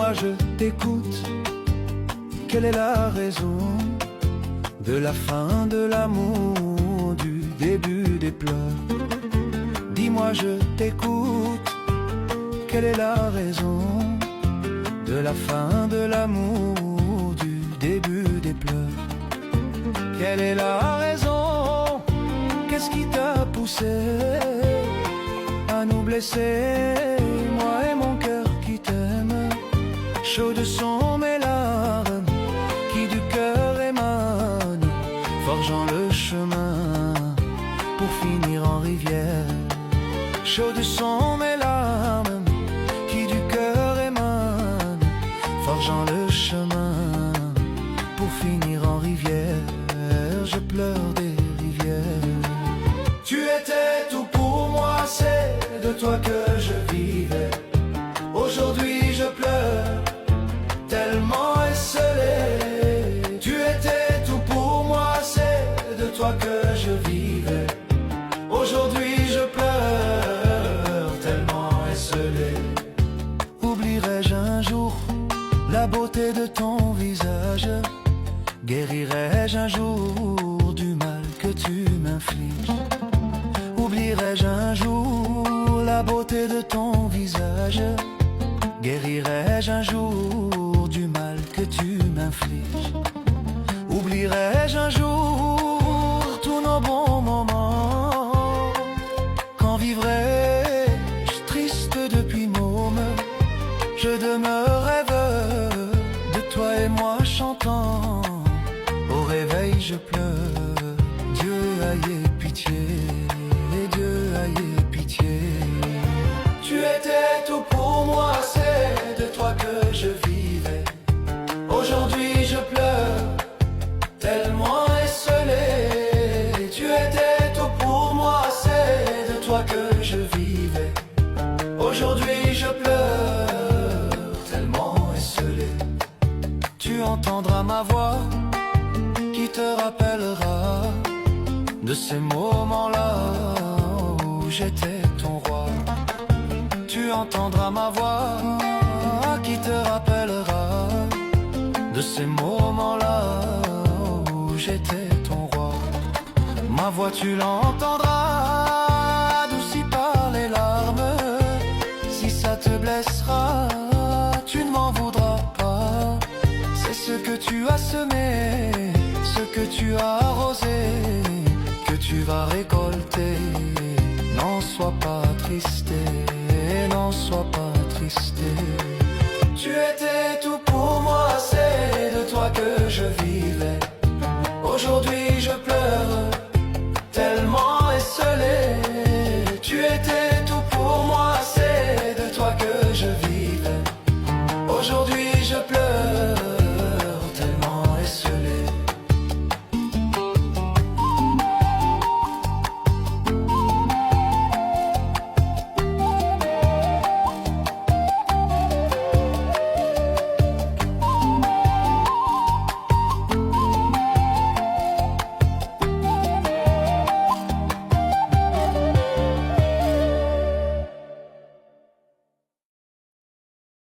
Dis-moi, je t'écoute. Quelle est la raison de la fin de l'amour, du début des pleurs? Dis-moi, je t'écoute. Quelle est la raison de la fin de l'amour, du début des pleurs? Quelle est la raison? Qu'est-ce qui t'a poussé à nous blesser, moi et mon cœur qui t'aime? Chaudes sont mes larmes qui du cœur émanent, forgeant le chemin pour finir en rivière. Chaudes sont mes larmes qui du cœur émanent, forgeant le chemin pour finir en rivière. Je pleure des rivières. Tu étais tout pour moi, c'est de toi que je vivais. Aujourd'hui je pleure, tellement esselé. Tu étais tout pour moi, c'est de toi que je vivais. Aujourd'hui je pleure, tellement esselé. Oublierai-je un jour la beauté de ton visage? Guérirai-je un jour du mal que tu m'infliges? Oublierai-je un jour la beauté de ton visage? Guérirai-je un jour du mal que tu m'infliges? Oublierai-je un jour tous nos bons moments? Quand vivrai-je triste depuis môme? Je demeure rêveur de toi et moi chantant. Au réveil je pleure, Dieu ayez pitié, Dieu ayez pitié. Tu étais tout pour moi, c'est de toi que je vivais. Aujourd'hui je pleure, tellement esselé. Tu étais tout pour moi, c'est de toi que je vivais. Aujourd'hui je pleure, tellement esselé. Tu entendras ma voix qui te rappellera de ces moments-là où j'étais ton roi. Tu entendras ma voix qui te rappellera de ces moments-là où j'étais ton roi. Ma voix tu l'entendras, adoucie par les larmes. Si ça te blessera, tu ne m'en voudras pas. C'est ce que tu as semé, ce que tu as arrosé, que tu vas récolter. N'en sois pas tristé, n'en sois pas tristé. Tu étais tout pour moi, c'est de toi que je vis.